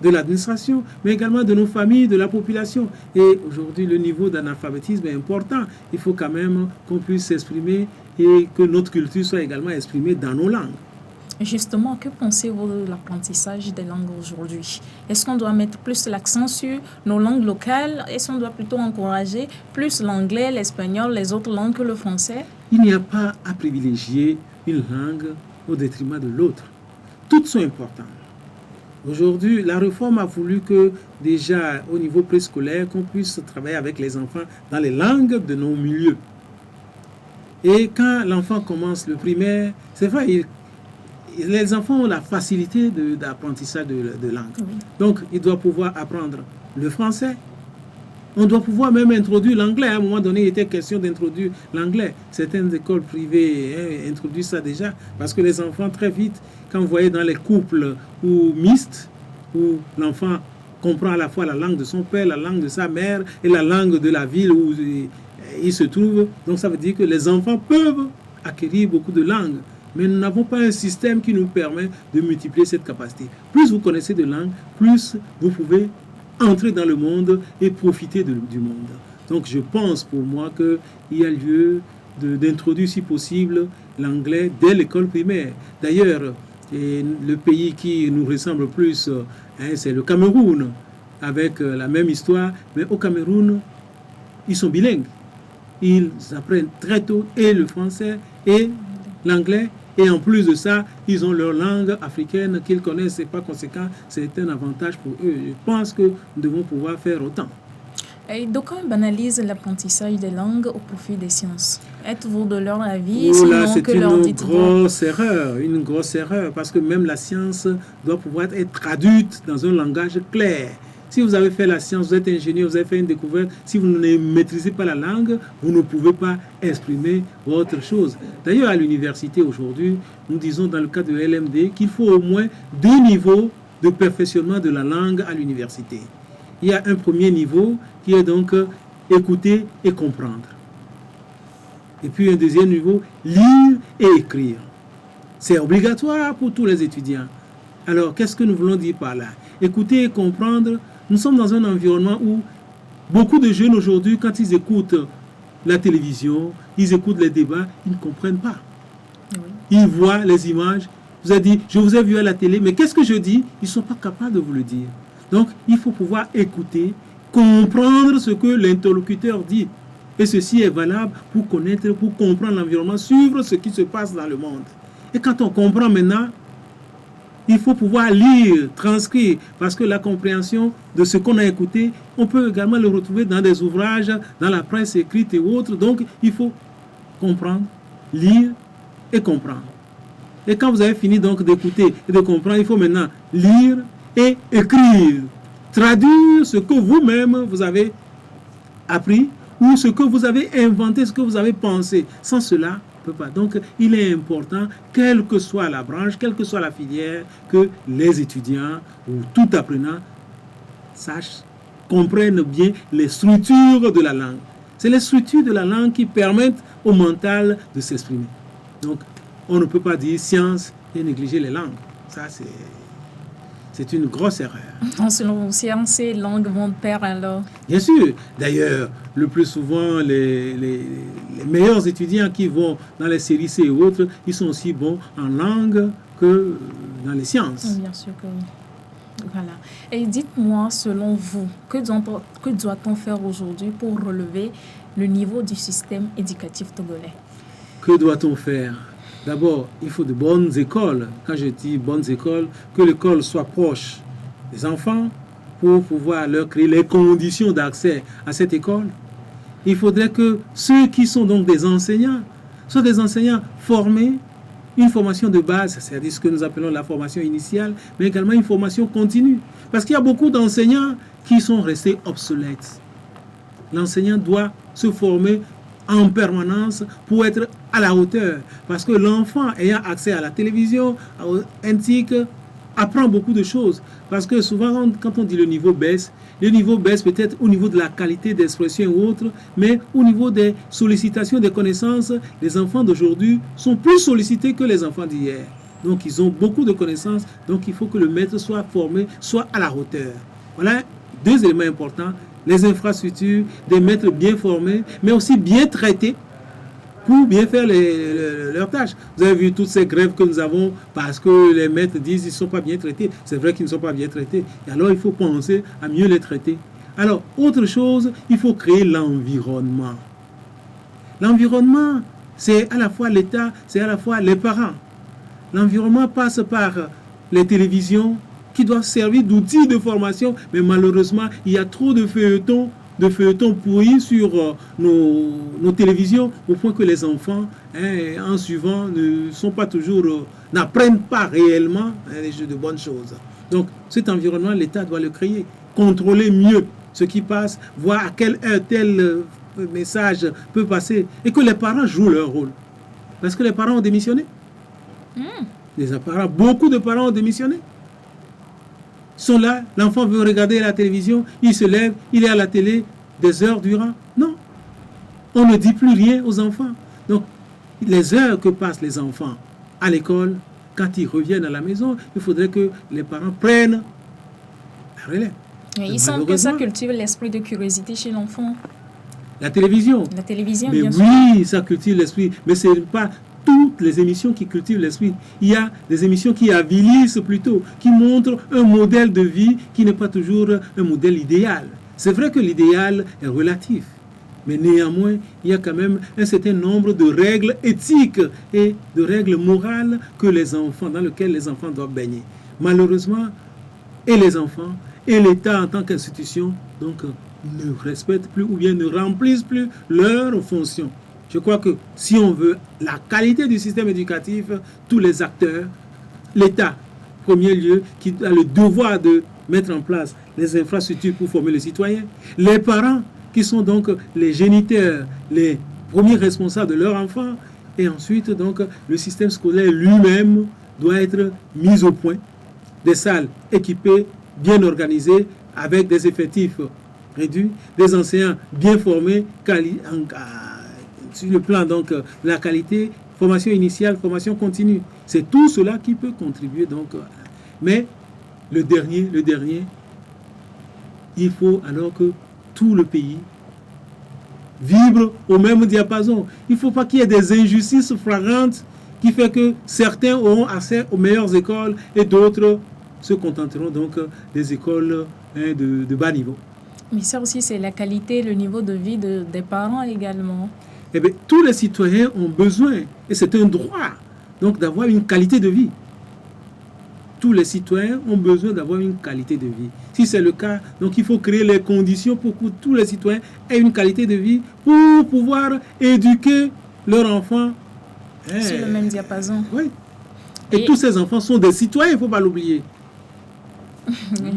de l'administration, mais également de nos familles, de la population. Et aujourd'hui, le niveau d'analphabétisme est important. Il faut quand même qu'on puisse s'exprimer et que notre culture soit également exprimée dans nos langues. Justement, que pensez-vous de l'apprentissage des langues aujourd'hui? Est-ce qu'on doit mettre plus l'accent sur nos langues locales? Est-ce qu'on doit plutôt encourager plus l'anglais, l'espagnol, les autres langues que le français? Il n'y a pas à privilégier une langue au détriment de l'autre. Toutes sont importantes. Aujourd'hui, la réforme a voulu que déjà au niveau préscolaire, qu'on puisse travailler avec les enfants dans les langues de nos milieux. Et quand l'enfant commence le primaire, c'est vrai, les enfants ont la facilité d'apprentissage de langue. Oui. Donc, ils doivent pouvoir apprendre le français. On doit pouvoir même introduire l'anglais. À un moment donné, il était question d'introduire l'anglais. Certaines écoles privées introduisent ça déjà. Parce que les enfants, très vite, quand vous voyez dans les couples ou mixtes, où l'enfant comprend à la fois la langue de son père, la langue de sa mère et la langue de la ville où il se trouve. Donc, ça veut dire que les enfants peuvent acquérir beaucoup de langues. Mais nous n'avons pas un système qui nous permet de multiplier cette capacité. Plus vous connaissez de langues, plus vous pouvez entrer dans le monde et profiter du monde. Donc je pense pour moi qu'il y a lieu d'introduire si possible l'anglais dès l'école primaire. D'ailleurs, le pays qui nous ressemble plus, c'est le Cameroun, avec la même histoire. Mais au Cameroun, ils sont bilingues. Ils apprennent très tôt et le français et l'anglais. Et en plus de ça, ils ont leur langue africaine qu'ils connaissent et par conséquent, c'est un avantage pour eux. Je pense que nous devons pouvoir faire autant. Et d'aucuns banalisent l'apprentissage des langues au profit des sciences. Êtes-vous de leur avis? Oh là, c'est une grosse erreur, parce que même la science doit pouvoir être traduite dans un langage clair. Si vous avez fait la science, vous êtes ingénieur, vous avez fait une découverte, si vous ne maîtrisez pas la langue, vous ne pouvez pas exprimer autre chose. D'ailleurs, à l'université aujourd'hui, nous disons dans le cadre de LMD qu'il faut au moins 2 niveaux de perfectionnement de la langue à l'université. Il y a un premier niveau qui est donc écouter et comprendre. Et puis un deuxième niveau, lire et écrire. C'est obligatoire pour tous les étudiants. Alors, qu'est-ce que nous voulons dire par là? Écouter et comprendre. Nous sommes dans un environnement où beaucoup de jeunes aujourd'hui, quand ils écoutent la télévision, ils écoutent les débats, ils ne comprennent pas. Oui. Ils voient les images. Vous avez dit, je vous ai vu à la télé, mais qu'est-ce que je dis? Ils ne sont pas capables de vous le dire. Donc, il faut pouvoir écouter, comprendre ce que l'interlocuteur dit. Et ceci est valable pour connaître, pour comprendre l'environnement, suivre ce qui se passe dans le monde. Et quand on comprend maintenant, il faut pouvoir lire, transcrire, parce que la compréhension de ce qu'on a écouté, on peut également le retrouver dans des ouvrages, dans la presse écrite et autres. Donc, il faut comprendre, lire et comprendre. Et quand vous avez fini donc d'écouter et de comprendre, il faut maintenant lire et écrire. Traduire ce que vous-même vous avez appris ou ce que vous avez inventé, ce que vous avez pensé. Sans cela, on ne peut pas. Donc, il est important, quelle que soit la branche, quelle que soit la filière, que les étudiants ou tout apprenant sachent, comprennent bien les structures de la langue. C'est les structures de la langue qui permettent au mental de s'exprimer. Donc, on ne peut pas dire science et négliger les langues. Ça, c'est une grosse erreur. Donc, selon vous, sciences et langue vont de pair alors? Bien sûr. D'ailleurs, le plus souvent, les meilleurs étudiants qui vont dans les séries C et autres, ils sont aussi bons en langue que dans les sciences. Bien sûr que oui. Voilà. Et dites-moi, selon vous, que doit-on faire aujourd'hui pour relever le niveau du système éducatif togolais? Que doit-on faire? D'abord, il faut de bonnes écoles. Quand je dis bonnes écoles, que l'école soit proche des enfants pour pouvoir leur créer les conditions d'accès à cette école. Il faudrait que ceux qui sont donc des enseignants soient des enseignants formés, une formation de base, c'est-à-dire ce que nous appelons la formation initiale, mais également une formation continue. Parce qu'il y a beaucoup d'enseignants qui sont restés obsolètes. L'enseignant doit se former en permanence pour être à la hauteur. Parce que l'enfant ayant accès à la télévision, antique, apprend beaucoup de choses. Parce que souvent, quand on dit le niveau baisse peut-être au niveau de la qualité d'expression ou autre, mais au niveau des sollicitations des connaissances, les enfants d'aujourd'hui sont plus sollicités que les enfants d'hier. Donc, ils ont beaucoup de connaissances. Donc, il faut que le maître soit formé, soit à la hauteur. Voilà 2 éléments importants. Les infrastructures, des maîtres bien formés, mais aussi bien traités pour bien faire leurs tâches. Vous avez vu toutes ces grèves que nous avons parce que les maîtres disent qu'ils ne sont pas bien traités. C'est vrai qu'ils ne sont pas bien traités. Et alors, il faut penser à mieux les traiter. Alors, autre chose, il faut créer l'environnement. L'environnement, c'est à la fois l'État, c'est à la fois les parents. L'environnement passe par les télévisions qui doivent servir d'outils de formation, mais malheureusement, il y a trop de feuilletons pourris sur nos télévisions, au point que les enfants, en suivant, n'apprennent pas réellement de bonnes choses. Donc, cet environnement, l'État doit le créer, contrôler mieux ce qui passe, voir à quelle heure tel message peut passer, et que les parents jouent leur rôle. Parce que les parents ont démissionné. Beaucoup de parents ont démissionné. Ils sont là, l'enfant veut regarder la télévision, il se lève, il est à la télé des heures durant. Non, on ne dit plus rien aux enfants. Donc, les heures que passent les enfants à l'école, quand ils reviennent à la maison, il faudrait que les parents prennent la relève. Il semble que ça cultive l'esprit de curiosité chez l'enfant. La télévision. La télévision, mais bien sûr. Oui, ça cultive l'esprit, mais ce n'est pas toutes les émissions qui cultivent l'esprit. Il y a des émissions qui avilissent plutôt, qui montrent un modèle de vie qui n'est pas toujours un modèle idéal. C'est vrai que l'idéal est relatif, mais néanmoins, il y a quand même un certain nombre de règles éthiques et de règles morales dans lesquelles les enfants doivent baigner. Malheureusement, et les enfants, et l'État en tant qu'institution, donc, ne respectent plus ou bien ne remplissent plus leurs fonctions. Je crois que si on veut la qualité du système éducatif, tous les acteurs, l'État, en premier lieu, qui a le devoir de mettre en place les infrastructures pour former les citoyens. Les parents, qui sont donc les géniteurs, les premiers responsables de leurs enfants. Et ensuite, donc, le système scolaire lui-même doit être mis au point. Des salles équipées, bien organisées, avec des effectifs réduits, des enseignants bien formés, sur le plan donc de la qualité, formation initiale, formation continue. C'est tout cela qui peut contribuer donc. Mais le dernier, il faut alors que tout le pays vibre au même diapason. Il ne faut pas qu'il y ait des injustices flagrantes qui fait que certains auront accès aux meilleures écoles et d'autres se contenteront donc des écoles de bas niveau. Mais ça aussi, c'est la qualité, le niveau de vie des parents également. Eh bien, tous les citoyens ont besoin, et c'est un droit, donc d'avoir une qualité de vie. Tous les citoyens ont besoin d'avoir une qualité de vie. Si c'est le cas, donc il faut créer les conditions pour que tous les citoyens aient une qualité de vie pour pouvoir éduquer leurs enfants. Sur le même diapason. Oui. Et tous ces enfants sont des citoyens, il ne faut pas l'oublier.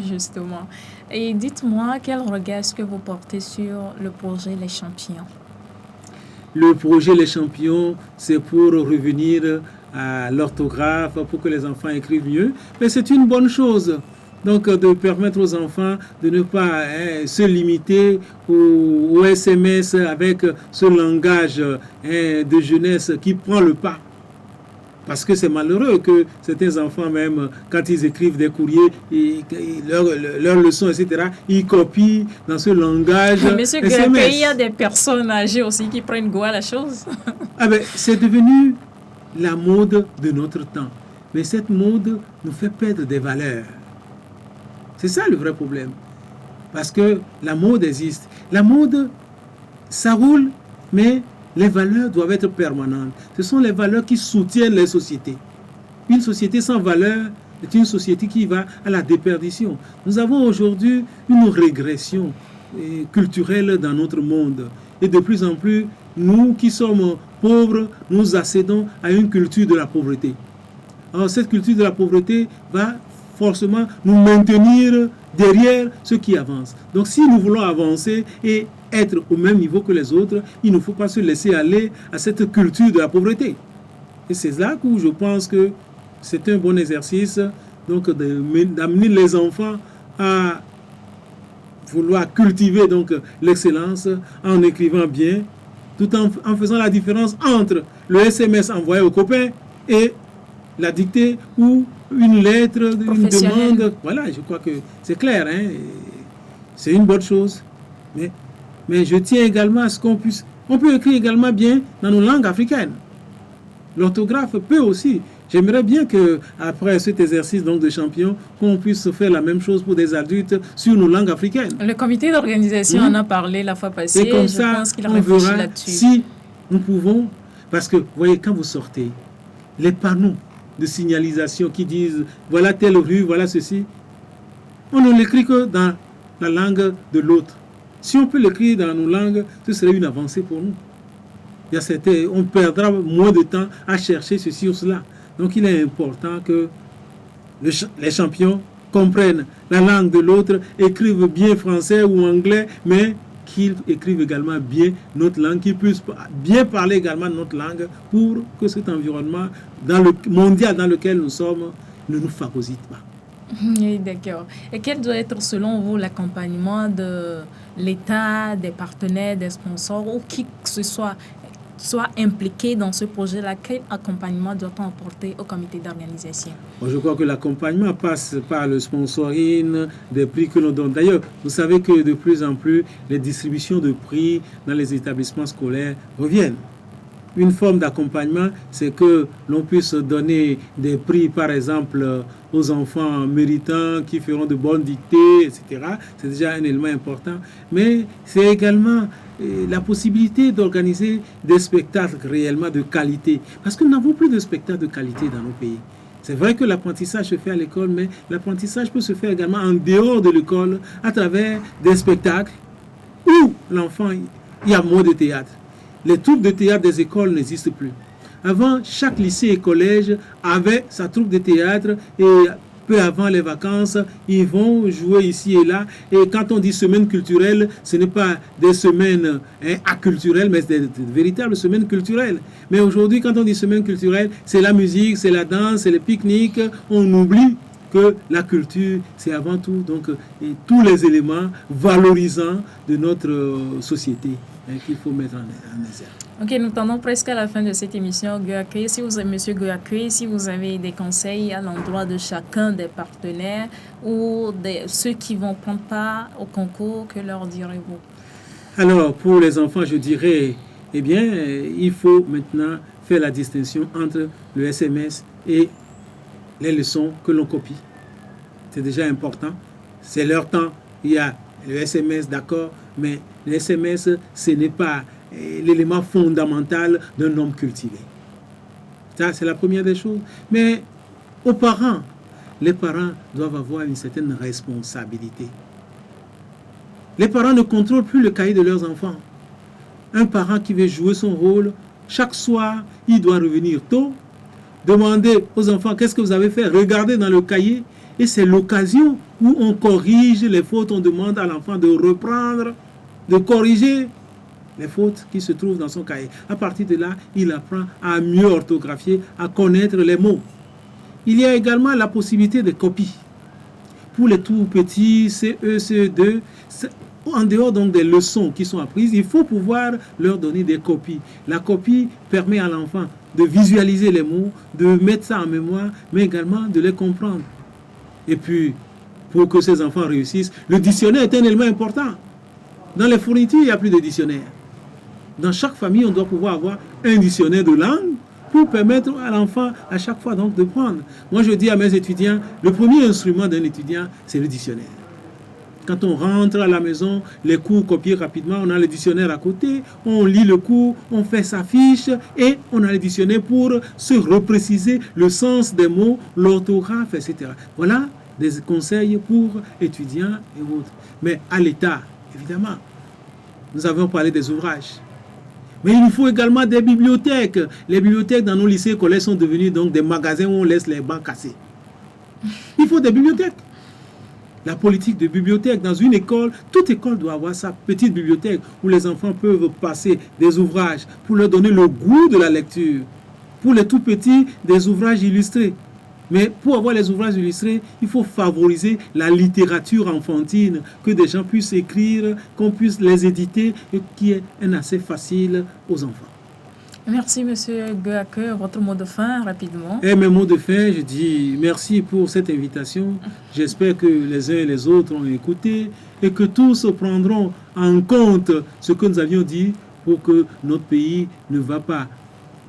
Justement. Et dites-moi, quel regard est-ce que vous portez sur le projet Les Champions? Le projet Les Champions, c'est pour revenir à l'orthographe, pour que les enfants écrivent mieux. Mais c'est une bonne chose. Donc, de permettre aux enfants de ne pas se limiter au SMS avec ce langage de jeunesse qui prend le pas. Parce que c'est malheureux que certains enfants, même quand ils écrivent des courriers, leurs leçons, etc., ils copient dans ce langage. Monsieur Guépé, il y a des personnes âgées aussi qui prennent goût à la chose. Ah ben, c'est devenu la mode de notre temps. Mais cette mode nous fait perdre des valeurs. C'est ça le vrai problème. Parce que la mode existe. La mode, ça roule, mais les valeurs doivent être permanentes. Ce sont les valeurs qui soutiennent les sociétés. Une société sans valeur est une société qui va à la déperdition. Nous avons aujourd'hui une régression culturelle dans notre monde. Et de plus en plus, nous qui sommes pauvres, nous accédons à une culture de la pauvreté. Alors cette culture de la pauvreté va forcément nous maintenir derrière ceux qui avancent. Donc si nous voulons avancer et être au même niveau que les autres, il ne faut pas se laisser aller à cette culture de la pauvreté. Et c'est là où je pense que c'est un bon exercice donc d'amener les enfants à vouloir cultiver donc l'excellence en écrivant bien, tout en faisant la différence entre le SMS envoyé aux copains et la dictée ou une lettre, une demande. Voilà, je crois que c'est clair. C'est une bonne chose. Mais je tiens également à ce qu'on puisse... On peut écrire également bien dans nos langues africaines. L'orthographe peut aussi. J'aimerais bien qu'après cet exercice donc, de champion, qu'on puisse faire la même chose pour des adultes sur nos langues africaines. Le comité d'organisation en a parlé la fois passée. Et comme je ça, pense qu'il on réfléchit verra là-dessus. si nous pouvons... Parce que, vous voyez, quand vous sortez, les panneaux de signalisation qui disent « voilà telle rue, voilà ceci », on ne l'écrit que dans la langue de l'autre. Si on peut l'écrire dans nos langues, ce serait une avancée pour nous. On perdra moins de temps à chercher ceci ou cela. Donc il est important que les champions comprennent la langue de l'autre, écrivent bien français ou anglais, mais qu'ils écrivent également bien notre langue, qu'ils puissent bien parler également notre langue pour que cet environnement mondial dans lequel nous sommes ne nous phagocyte pas. Oui, d'accord. Et quel doit être, selon vous, l'accompagnement de l'État, des partenaires, des sponsors ou qui que ce soit impliqué dans ce projet-là? Quel accompagnement doit-on apporter au comité d'organisation? Je crois que l'accompagnement passe par le sponsoring des prix que l'on donne. D'ailleurs, vous savez que de plus en plus, les distributions de prix dans les établissements scolaires reviennent. Une forme d'accompagnement, c'est que l'on puisse donner des prix, par exemple, aux enfants méritants qui feront de bonnes dictées, etc. C'est déjà un élément important. Mais c'est également la possibilité d'organiser des spectacles réellement de qualité. Parce que nous n'avons plus de spectacles de qualité dans nos pays. C'est vrai que l'apprentissage se fait à l'école, mais l'apprentissage peut se faire également en dehors de l'école, à travers des spectacles où l'enfant, il y a moins de théâtre. Les troupes de théâtre des écoles n'existent plus. Avant, chaque lycée et collège avait sa troupe de théâtre et peu avant les vacances, ils vont jouer ici et là. Et quand on dit semaine culturelle, ce n'est pas des semaines acculturelles, mais c'est des véritables semaines culturelles. Mais aujourd'hui, quand on dit semaine culturelle, c'est la musique, c'est la danse, c'est les pique-niques. On oublie que la culture, c'est avant tout donc, tous les éléments valorisants de notre société qu'il faut mettre en exergue. Ok, nous tendons presque à la fin de cette émission. Guakwe, si vous avez, Monsieur Guakwe, si vous avez des conseils à l'endroit de chacun des partenaires ou de ceux qui vont prendre part au concours, que leur direz-vous? Alors, pour les enfants, je dirais, eh bien, il faut maintenant faire la distinction entre le SMS et les leçons que l'on copie. C'est déjà important. C'est leur temps. Il y a le SMS, d'accord, mais le SMS, ce n'est pas l'élément fondamental d'un homme cultivé. Ça, c'est la première des choses. Mais aux parents, les parents doivent avoir une certaine responsabilité. Les parents ne contrôlent plus le cahier de leurs enfants. Un parent qui veut jouer son rôle, chaque soir, il doit revenir tôt, demander aux enfants qu'est-ce que vous avez fait, regardez dans le cahier, et c'est l'occasion où on corrige les fautes, on demande à l'enfant de reprendre, de corriger les fautes qui se trouvent dans son cahier. À partir de là, il apprend à mieux orthographier, à connaître les mots. Il y a également la possibilité de copie. Pour les tout petits, CE, CE2, en dehors donc des leçons qui sont apprises, il faut pouvoir leur donner des copies. La copie permet à l'enfant de visualiser les mots, de mettre ça en mémoire, mais également de les comprendre. Et puis, pour que ces enfants réussissent, le dictionnaire est un élément important. Dans les fournitures, il n'y a plus de dictionnaire. Dans chaque famille, on doit pouvoir avoir un dictionnaire de langue pour permettre à l'enfant à chaque fois donc de prendre. Moi, je dis à mes étudiants, le premier instrument d'un étudiant, c'est le dictionnaire. Quand on rentre à la maison, les cours copiés rapidement, on a le dictionnaire à côté, on lit le cours, on fait sa fiche et on a le dictionnaire pour se repréciser le sens des mots, l'orthographe, etc. Voilà des conseils pour étudiants et autres. Mais à l'État, évidemment, nous avons parlé des ouvrages. Mais il nous faut également des bibliothèques. Les bibliothèques dans nos lycées et collèges sont devenus donc des magasins où on laisse les bancs cassés. Il faut des bibliothèques. La politique de bibliothèque dans une école, toute école doit avoir sa petite bibliothèque où les enfants peuvent passer des ouvrages pour leur donner le goût de la lecture. Pour les tout petits, des ouvrages illustrés. Mais pour avoir les ouvrages illustrés, il faut favoriser la littérature enfantine, que des gens puissent écrire, qu'on puisse les éditer et qui est un accès facile aux enfants. Merci, Monsieur Guakwe. Votre mot de fin, rapidement. Et mes mots de fin, je dis merci pour cette invitation. J'espère que les uns et les autres ont écouté et que tous prendront en compte ce que nous avions dit pour que notre pays ne va pas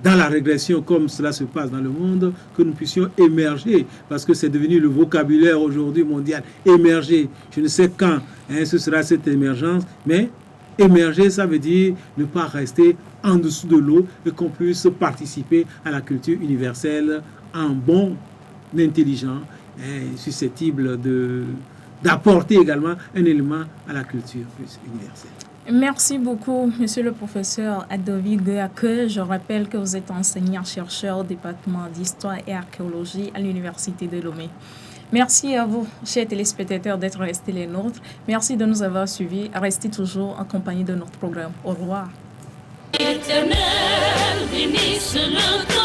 dans la régression comme cela se passe dans le monde, que nous puissions émerger, parce que c'est devenu le vocabulaire aujourd'hui mondial, émerger. Je ne sais quand ce sera cette émergence, mais émerger, ça veut dire ne pas rester en dessous de l'eau et qu'on puisse participer à la culture universelle en bon intelligent, susceptible d'apporter également un élément à la culture universelle. Merci beaucoup, Monsieur le professeur Adovi Guakwe. Je rappelle que vous êtes enseignant-chercheur au département d'Histoire et Archéologie à l'Université de Lomé. Merci à vous, chers téléspectateurs, d'être restés les nôtres. Merci de nous avoir suivis. Restez toujours en compagnie de notre programme. Au revoir. Éternel, bénisse le